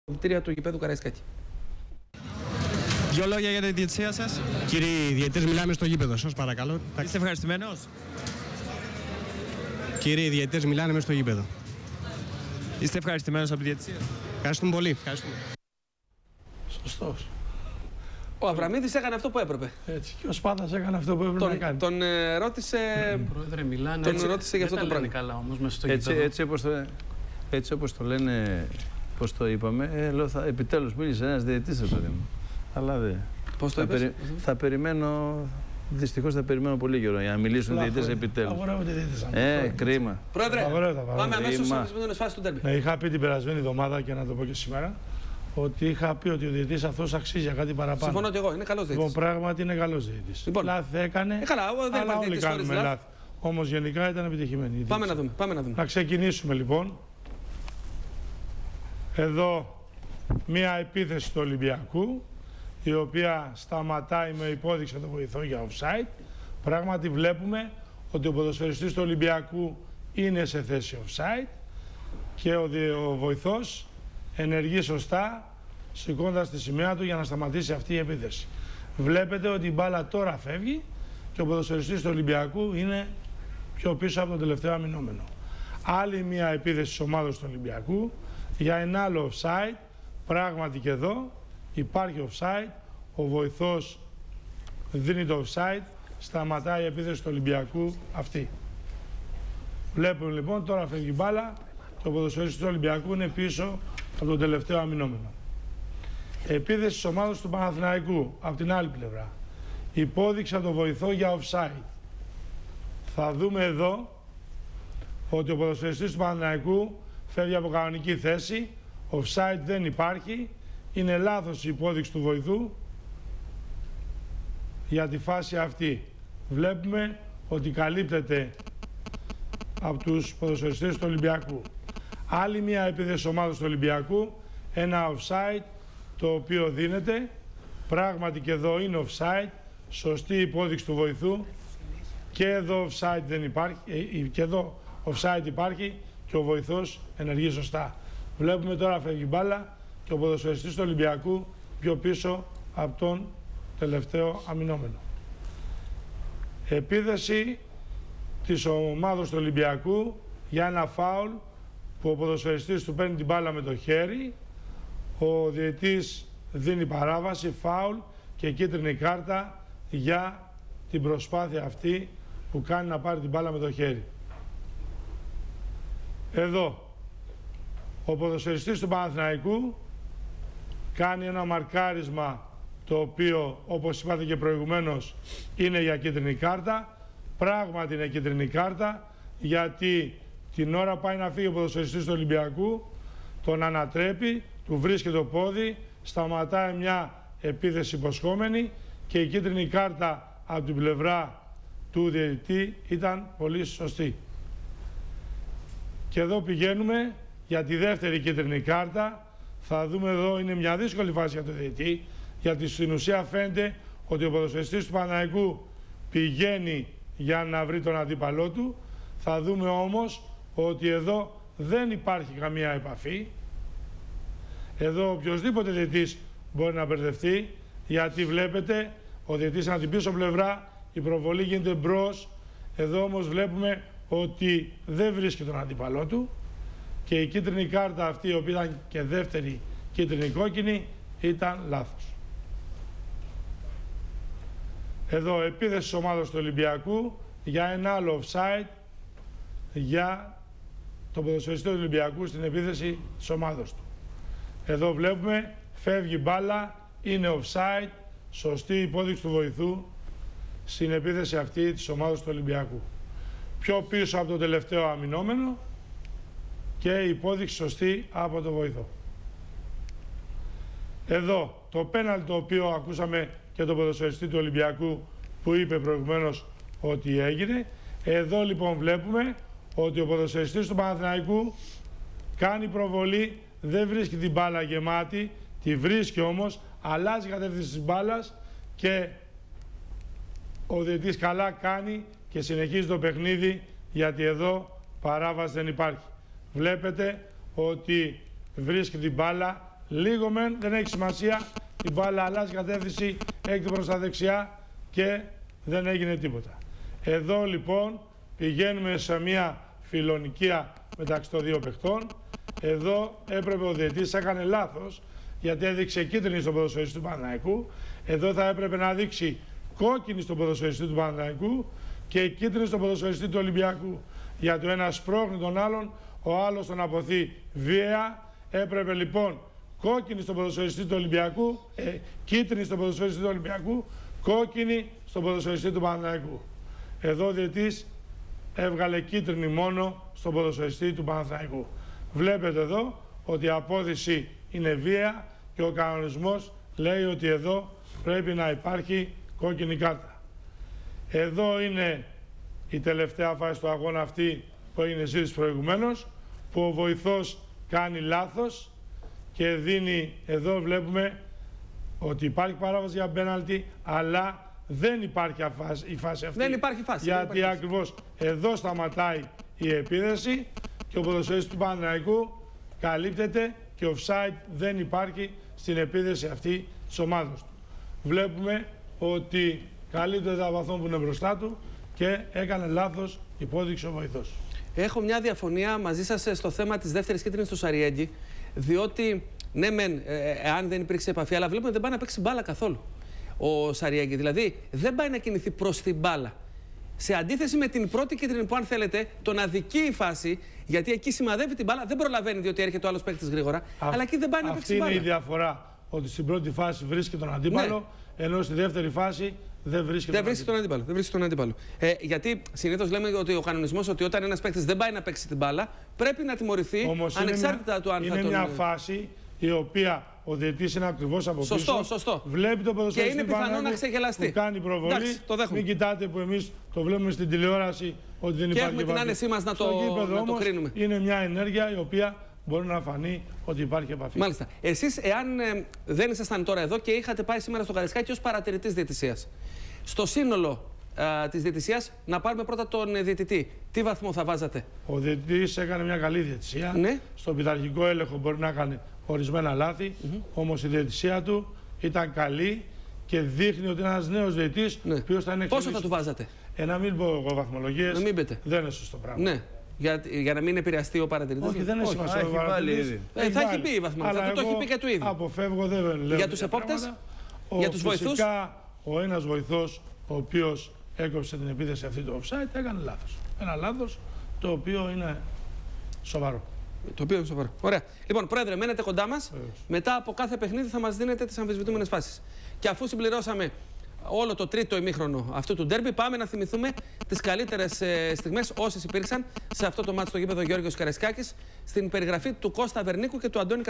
Δηλητήρια του γηπέδου Καραϊσκάκη. Δύο λόγια για τη διαιτησία σας. Κύριοι διαιτητές, μιλάμε στο γήπεδο. Σας παρακαλώ. Είστε ευχαριστημένος? Κύριοι διαιτητές, μιλάνε μέσα στο γήπεδο. Είστε ευχαριστημένος από τη διαιτησία? Ευχαριστούμε πολύ. Ευχαριστούμε. Σωστός. Ο Αβραμίδης έκανε αυτό που έπρεπε. Έτσι. Και ο Σπάθας έκανε αυτό που έπρεπε να κάνει. Τον ρώτησε. Πρόεδρε, μιλάνε. Τον έτσι, ρώτησε για αυτό το πράγμα. Καλά, όμως, μέσα στο έτσι όπως το λένε, πώς το είπαμε, λέω, επιτέλους μίλησε ένας διαιτητής, παιδί μου. Αλλά δεν. Πώς το είπες? Θα περιμένω. Δυστυχώς θα περιμένω πολύ καιρό για να μιλήσουν οι διαιτητές επιτέλους. Αγορεύονται διαιτητές. Κρίμα. Πρόεδρε, πάμε αμέσως στις επόμενες φάσεις του ντέρμπι. Ναι, είχα πει την περασμένη εβδομάδα και να το πω και σήμερα ότι είχα πει ότι ο διαιτητής αυτός αξίζει για κάτι παραπάνω. Συμφωνώ και εγώ, είναι καλός διαιτητής. Λοιπόν, πράγματι είναι καλός διαιτητής. Λοιπόν, λάθη έκανε. καλά, δεν αλλά υπάρχει όλοι κάνουμε λάθη. Όμως γενικά ήταν επιτυχημένη. Πάμε να δούμε. Να ξεκινήσουμε λοιπόν. Εδώ μία επίθεση του Ολυμπιακού, η οποία σταματάει με υπόδειξη το βοηθό για offside. Πράγματι βλέπουμε ότι ο ποδοσφαιριστής του Ολυμπιακού είναι σε θέση offside και ο βοηθός ενεργεί σωστά, σηκώντας τη σημαία του για να σταματήσει αυτή η επίθεση. Βλέπετε ότι η μπάλα τώρα φεύγει και ο ποδοσφαιριστής του Ολυμπιακού είναι πιο πίσω από τον τελευταίο αμυνόμενο. Άλλη μία επίθεση της ομάδας του Ολυμπιακού για ένα άλλο offside. Πράγματι και εδώ υπάρχει offside, ο βοηθός δίνει το offside, σταματάει η επίθεση του Ολυμπιακού αυτή. Βλέπουμε λοιπόν τώρα φεύγει η μπάλα και ο ποδοσφαιριστής του Ολυμπιακού είναι πίσω από τον τελευταίο αμυνόμενο. Επίθεση της ομάδας του Παναθηναϊκού από την άλλη πλευρά. Υπόδειξα το βοηθό για offside. Θα δούμε εδώ ότι ο ποδοσφαιριστής του Παναθηναϊκού φεύγει από κανονική θέση, offside δεν υπάρχει, είναι λάθος η υπόδειξη του βοηθού για τη φάση αυτή. Βλέπουμε ότι καλύπτεται από τους ποδοσφαιριστές του Ολυμπιακού. Άλλη μια επίθεση ομάδας του Ολυμπιακού, ένα offside το οποίο δίνεται, πράγματι και εδώ είναι offside, σωστή υπόδειξη του βοηθού και εδώ offside δεν υπάρχει, και εδώ offside υπάρχει και ο βοηθός ενεργεί σωστά. Βλέπουμε τώρα φεύγει μπάλα και ο ποδοσφαιριστής του Ολυμπιακού πιο πίσω από τον τελευταίο αμυνόμενο. Επίθεση της ομάδας του Ολυμπιακού για ένα φάουλ που ο ποδοσφαιριστής του παίρνει την μπάλα με το χέρι, ο διαιτής δίνει παράβαση, φάουλ και κίτρινη κάρτα για την προσπάθεια αυτή που κάνει να πάρει την μπάλα με το χέρι. Εδώ ο ποδοσφαιριστής του Παναθηναϊκού κάνει ένα μαρκάρισμα το οποίο, όπως είπατε και προηγουμένως, είναι για κίτρινη κάρτα. Πράγματι είναι κίτρινη κάρτα, γιατί την ώρα πάει να φύγει ο ποδοσφαιριστής του Ολυμπιακού, τον ανατρέπει, του βρίσκει το πόδι, σταματάει μια επίθεση υποσχόμενη και η κίτρινη κάρτα από την πλευρά του διαιτητή ήταν πολύ σωστή. Και εδώ πηγαίνουμε για τη δεύτερη κίτρινη κάρτα. Θα δούμε εδώ, είναι μια δύσκολη φάση για τον διαιτητή, γιατί στην ουσία φαίνεται ότι ο ποδοσφαιριστής του Παναθηναϊκού πηγαίνει για να βρει τον αντίπαλό του. Θα δούμε όμως ότι εδώ δεν υπάρχει καμία επαφή. Εδώ οποιοσδήποτε διαιτητής μπορεί να μπερδευτεί, γιατί βλέπετε ο διαιτητής από την πίσω πλευρά, η προβολή γίνεται μπρος. Εδώ όμως βλέπουμε ότι δεν βρίσκει τον αντίπαλό του και η κίτρινη κάρτα αυτή, η οποία ήταν και δεύτερη κίτρινη κόκκινη, ήταν λάθος. Εδώ επίθεση της ομάδας του Ολυμπιακού για ένα άλλο offside για τον ποδοσφαιριστή του Ολυμπιακού στην επίθεση της ομάδας του. Εδώ βλέπουμε φεύγει μπάλα, είναι offside, σωστή υπόδειξη του βοηθού στην επίθεση αυτή της ομάδας του Ολυμπιακού. Πιο πίσω από το τελευταίο αμυνόμενο και υπόδειξη σωστή από το βοηθό. Εδώ το πέναλτι το οποίο ακούσαμε και τον ποδοσφαιριστή του Ολυμπιακού που είπε προηγουμένως ότι έγινε. Εδώ λοιπόν βλέπουμε ότι ο ποδοσφαιριστής του Παναθηναϊκού κάνει προβολή, δεν βρίσκει την μπάλα γεμάτη, τη βρίσκει όμως, αλλάζει κατεύθυνση της μπάλας και ο διαιτητής καλά κάνει και συνεχίζει το παιχνίδι, γιατί εδώ παράβαση δεν υπάρχει. Βλέπετε ότι βρίσκει την μπάλα λίγο μεν, δεν έχει σημασία. Η μπάλα αλλάζει κατεύθυνση, έρχεται προς τα δεξιά και δεν έγινε τίποτα. Εδώ λοιπόν πηγαίνουμε σε μια φιλονικία μεταξύ των δύο παιχτών. Εδώ έπρεπε ο διαιτητής, έκανε λάθος, γιατί έδειξε κίτρινη στον ποδοσφαιριστή του Παναθηναϊκού. Εδώ θα έπρεπε να δείξει κόκκινη στον ποδοσφαιριστή του Παναθηναϊκού και κίτρινη στον ποδοσφαιριστή του Ολυμπιακού. Για το ένα σπρώχνει τον άλλον, ο άλλος τον αποθεί βία. Έπρεπε λοιπόν κόκκινη στον ποδοσφαιριστή του Ολυμπιακού, κίτρινη στον ποδοσφαιριστή του Ολυμπιακού, κόκκινη στον ποδοσφαιριστή του Παναθηναϊκού. Εδώ ο διαιτητής έβγαλε κίτρινη μόνο στον ποδοσφαιριστή του Παναθηναϊκού. Βλέπετε εδώ ότι η απόδειξη είναι βία και ο κανονισμός λέει ότι εδώ πρέπει να υπάρχει κόκκινη κάρτα. Εδώ είναι η τελευταία φάση του αγώνα αυτή που έγινε ζήτηση προηγουμένως, που ο βοηθός κάνει λάθος και δίνει, εδώ βλέπουμε ότι υπάρχει παράβαση για πέναλτι, αλλά δεν υπάρχει η φάση αυτή. Δεν υπάρχει φάση. Γιατί ακριβώς εδώ σταματάει η επίδεση και ο ποδοσφαιριστής του Παναθηναϊκού καλύπτεται και offside δεν υπάρχει στην επίδεση αυτή της ομάδας του. Βλέπουμε ότι καλύπτεται από αυτόν που είναι μπροστά του και έκανε λάθος υπόδειξη ο βοηθός. Έχω μια διαφωνία μαζί σας στο θέμα της δεύτερης κίτρινης του Σαριέγγι, διότι ναι μεν εάν δεν υπήρξε επαφή, αλλά βλέπουμε δεν πάει να παίξει μπάλα καθόλου ο Σαριέγγι. Δηλαδή δεν πάει να κινηθεί προς την μπάλα. Σε αντίθεση με την πρώτη κίτρινη που, αν θέλετε, τον αδικεί η φάση, γιατί εκεί σημαδεύει την μπάλα, δεν προλαβαίνει διότι έρχεται ο άλλος παίκτης γρήγορα, αλλά εκεί δεν πάει να παίξει μπάλα. Αυτή είναι η διαφορά, ότι στην πρώτη φάση βρίσκει τον αντίπαλο, ενώ στη δεύτερη φάση δεν βρίσκει τον αντίπαλο. Γιατί συνήθως λέμε ότι ο κανονισμός ότι όταν ένας παίκτης δεν πάει να παίξει την μπάλα, πρέπει να τιμωρηθεί. Όμως ανεξάρτητα του αν θα τον... Είναι μια φάση η οποία ο διαιτητής είναι ακριβώς από πίσω. Σωστό. Βλέπει το ποδοσφαιριστή και είναι πιθανό να ξεγελαστεί. Που κάνει προβολή. Εντάξει, το δέχομαι. Μην κοιτάτε που εμείς το βλέπουμε στην τηλεόραση ότι δεν και υπάρχει. Και έχουμε την άνεσή μας να το κρίνουμε. Είναι μια ενέργεια η οποία μπορεί να φανεί ότι υπάρχει επαφή. Μάλιστα. Εσείς, εάν δεν ήσασταν τώρα εδώ και είχατε πάει σήμερα στο Καραϊσκάκι ως παρατηρητής διαιτησίας, στο σύνολο της διαιτησίας, να πάρουμε πρώτα τον διαιτητή. Τι βαθμό θα βάζατε? Ο διαιτητής έκανε μια καλή διαιτησία. Ναι. Στο πειθαρχικό έλεγχο μπορεί να κάνει ορισμένα λάθη, όμως η διαιτησία του ήταν καλή και δείχνει ότι είναι ένας νέος διαιτητής, ο οποίος θα είναι Πόσο θα του βάζατε? Να μην πω εγώ βαθμολογίες, δεν είναι σωστό πράγμα. Ναι. Για να μην επηρεαστεί ο παρατηρητής. Όχι, δεν είναι σημασία ο παρατηρητής. Θα έχει πει η βαθμολογία, το έχει πει και του ίδιου. Αποφεύγω, δεν λέω. Για τους επόπτες, για τους βοηθούς. Φυσικά ο ένας βοηθός, ο οποίος έκοψε την επίθεση αυτή του offside, έκανε λάθος. Ένα λάθος το οποίο είναι σοβαρό. Ωραία. Λοιπόν, Πρόεδρε, μένετε κοντά μας. Μετά από κάθε παιχνίδι θα μας δίνετε τις αμφισβητούμενες φάσεις. Και αφού συμπληρώσαμε όλο το τρίτο ημίχρονο αυτού του ντέρμπι, πάμε να θυμηθούμε τις καλύτερες στιγμές όσες υπήρξαν σε αυτό το μάτσο στο γήπεδο Γιώργος Καραϊσκάκης, στην περιγραφή του Κώστα Βερνίκου και του Αντώνη